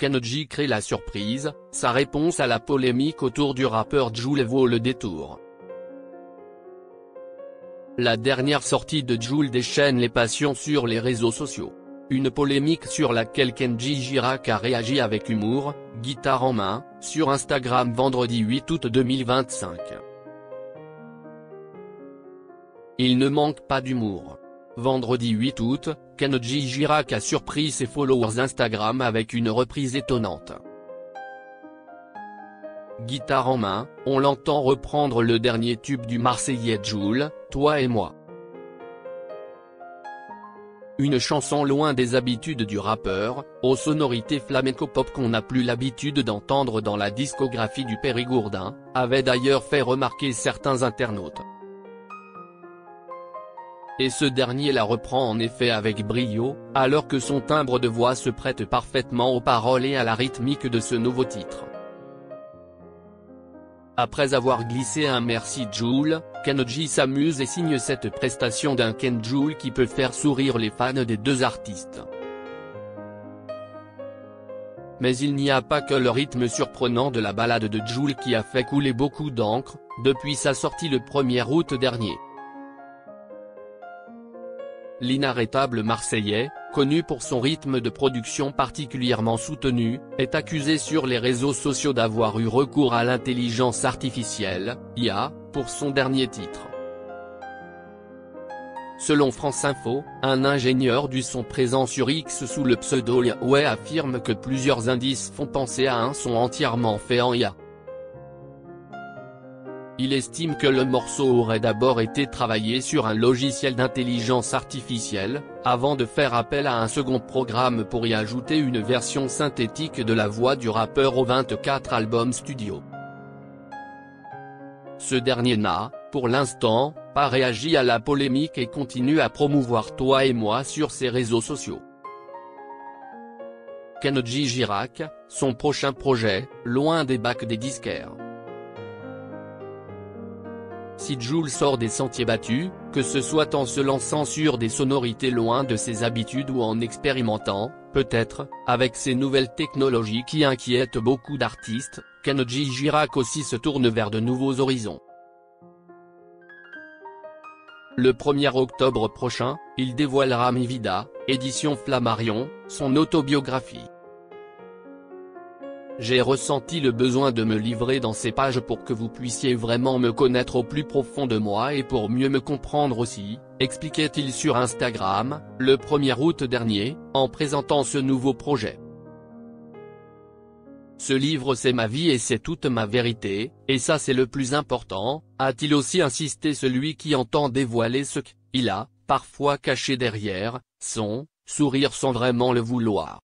Kenji crée la surprise, sa réponse à la polémique autour du rappeur Jul vaut le détour. La dernière sortie de Jul déchaîne les passions sur les réseaux sociaux. Une polémique sur laquelle Kenji Girac a réagi avec humour, guitare en main, sur Instagram vendredi 8 août 2025. Il ne manque pas d'humour. Vendredi 8 août, Kenji Girac a surpris ses followers Instagram avec une reprise étonnante. Guitare en main, on l'entend reprendre le dernier tube du Marseillais Jul, Toi et moi. Une chanson loin des habitudes du rappeur, aux sonorités flamenco-pop qu'on n'a plus l'habitude d'entendre dans la discographie du Périgourdin, avait d'ailleurs fait remarquer certains internautes. Et ce dernier la reprend en effet avec brio, alors que son timbre de voix se prête parfaitement aux paroles et à la rythmique de ce nouveau titre. Après avoir glissé un merci Jul, Kenji s'amuse et signe cette prestation d'un Ken Jul qui peut faire sourire les fans des deux artistes. Mais il n'y a pas que le rythme surprenant de la ballade de Jul qui a fait couler beaucoup d'encre, depuis sa sortie le 1er août dernier. L'inarrêtable Marseillais, connu pour son rythme de production particulièrement soutenu, est accusé sur les réseaux sociaux d'avoir eu recours à l'intelligence artificielle, IA, pour son dernier titre. Selon France Info, un ingénieur du son présent sur X sous le pseudo Yahweh affirme que plusieurs indices font penser à un son entièrement fait en IA. Il estime que le morceau aurait d'abord été travaillé sur un logiciel d'intelligence artificielle, avant de faire appel à un second programme pour y ajouter une version synthétique de la voix du rappeur aux 24 albums studio. Ce dernier n'a, pour l'instant, pas réagi à la polémique et continue à promouvoir Toi et moi sur ses réseaux sociaux. Kenji Girac, son prochain projet, loin des bacs des disquaires. Si Jul sort des sentiers battus, que ce soit en se lançant sur des sonorités loin de ses habitudes ou en expérimentant, peut-être, avec ces nouvelles technologies qui inquiètent beaucoup d'artistes, Kenji Girac aussi se tourne vers de nouveaux horizons. Le 1er octobre prochain, il dévoilera Mi Vida, édition Flammarion, son autobiographie. J'ai ressenti le besoin de me livrer dans ces pages pour que vous puissiez vraiment me connaître au plus profond de moi et pour mieux me comprendre aussi, expliquait-il sur Instagram, le 1er août dernier, en présentant ce nouveau projet. Ce livre c'est ma vie et c'est toute ma vérité, et ça c'est le plus important, a-t-il aussi insisté celui qui entend dévoiler ce qu'il a, parfois caché derrière, son sourire sans vraiment le vouloir.